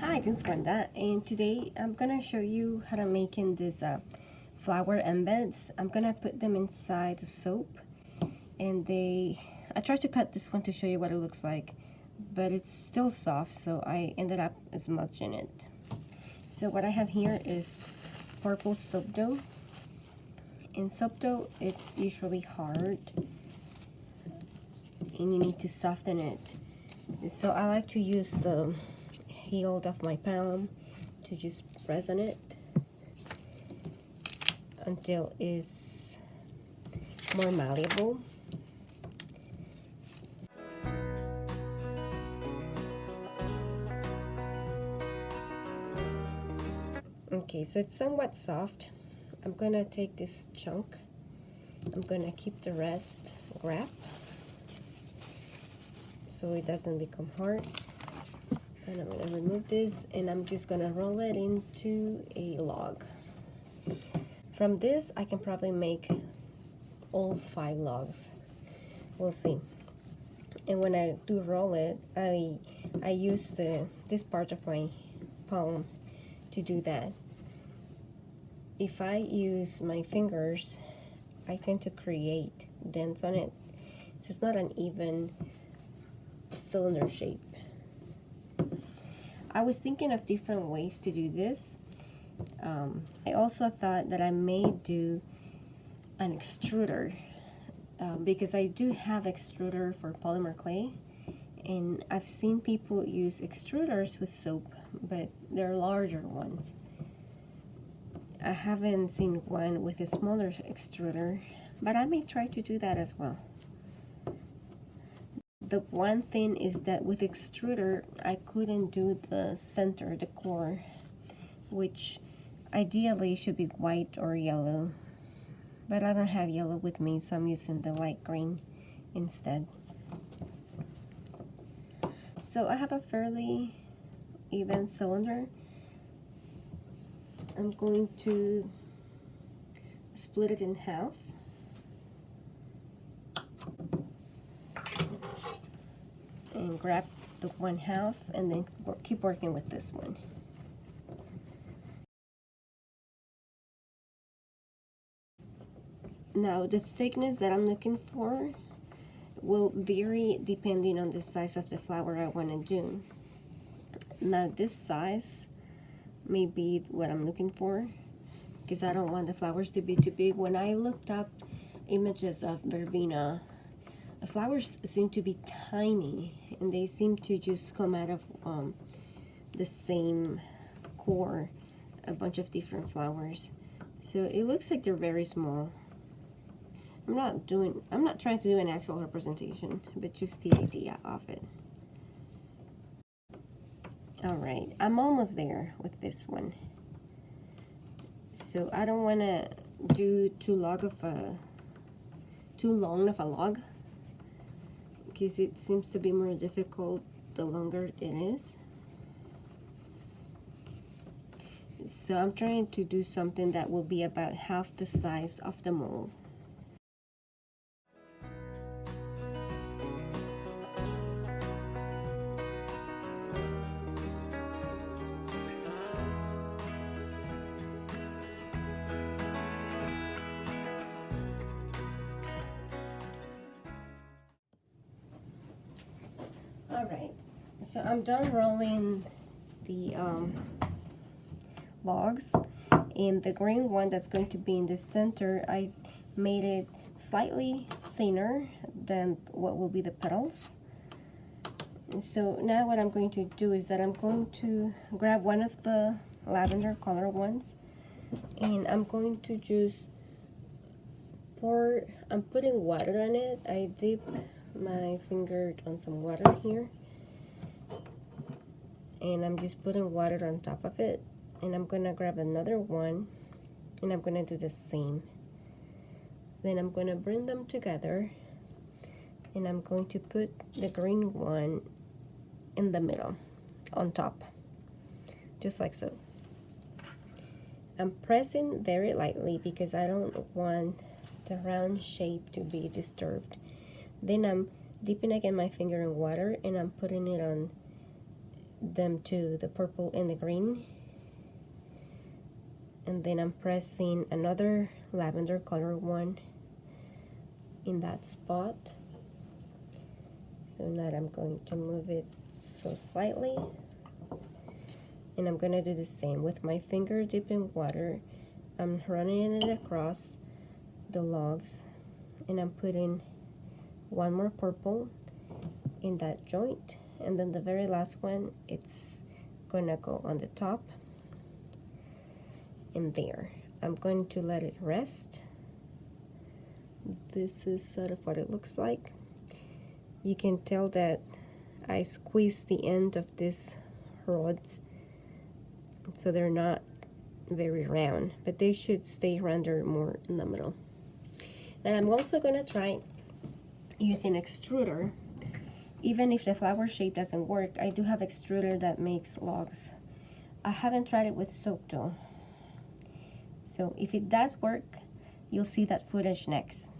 Hi, this is Glenda, and today I'm gonna show you how to make in this flower embeds. I'm gonna put them inside the soap, and I tried to cut this one to show you what it looks like, but it's still soft, so I ended up smudging it. So what I have here is purple soap dough. In soap dough, it's usually hard, and you need to soften it. So I like to use the heel of my palm to just press on it until it's more malleable. Okay, so it's somewhat soft. I'm gonna take this chunk. I'm gonna keep the rest wrap so it doesn't become hard. And I'm gonna remove this, and I'm just gonna roll it into a log. From this, I can probably make all 5 logs. We'll see. And when I do roll it, I use this part of my palm to do that. If I use my fingers, I tend to create dents on it. So it's not an even cylinder shape. I was thinking of different ways to do this. I also thought that I may do an extruder because I do have extruder for polymer clay, and I've seen people use extruders with soap, but they're larger ones. I haven't seen one with a smaller extruder, but I may try to do that as well. The one thing is that with extruder, I couldn't do the center, the core, which ideally should be white or yellow, but I don't have yellow with me, so I'm using the light green instead. So I have a fairly even cylinder. I'm going to split it in half. And grab the 1/2 and then keep working with this one. Now the thickness that I'm looking for will vary depending on the size of the flower I want to do. Now this size may be what I'm looking for because I don't want the flowers to be too big. When I looked up images of Verbena, the flowers seem to be tiny, and they seem to just come out of the same core, a bunch of different flowers. So it looks like they're very small. I'm not trying to do an actual representation, but just the idea of it. All right, I'm almost there with this one. So I don't want to do too long of a log, because it seems to be more difficult the longer it is. So I'm trying to do something that will be about half the size of the mold. Alright, so I'm done rolling the logs, and the green one that's going to be in the center, I made it slightly thinner than what will be the petals. And so now what I'm going to do is that I'm going to grab one of the lavender color ones, and I'm going to just I'm putting water on it. I dip my finger on some water here, and I'm just putting water on top of it, and I'm gonna grab another one, and I'm gonna do the same. Then I'm gonna bring them together, and I'm going to put the green one in the middle on top, just like so. I'm pressing very lightly because I don't want the round shape to be disturbed. Then I'm dipping again my finger in water, and I'm putting it on them to the purple and the green, and then I'm pressing another lavender color one in that spot. So now I'm going to move it so slightly, and I'm going to do the same with my finger dipped in water. I'm running it across the logs, and I'm putting one more purple in that joint, and then the very last one, it's gonna go on the top and there. I'm going to let it rest. This is sort of what it looks like. You can tell that I squeezed the end of these rods so they're not very round, but they should stay rounder more in the middle. And I'm also gonna try using extruder. Even if the flower shape doesn't work, I do have extruder that makes logs. I haven't tried it with soap though. So if it does work, you'll see that footage next.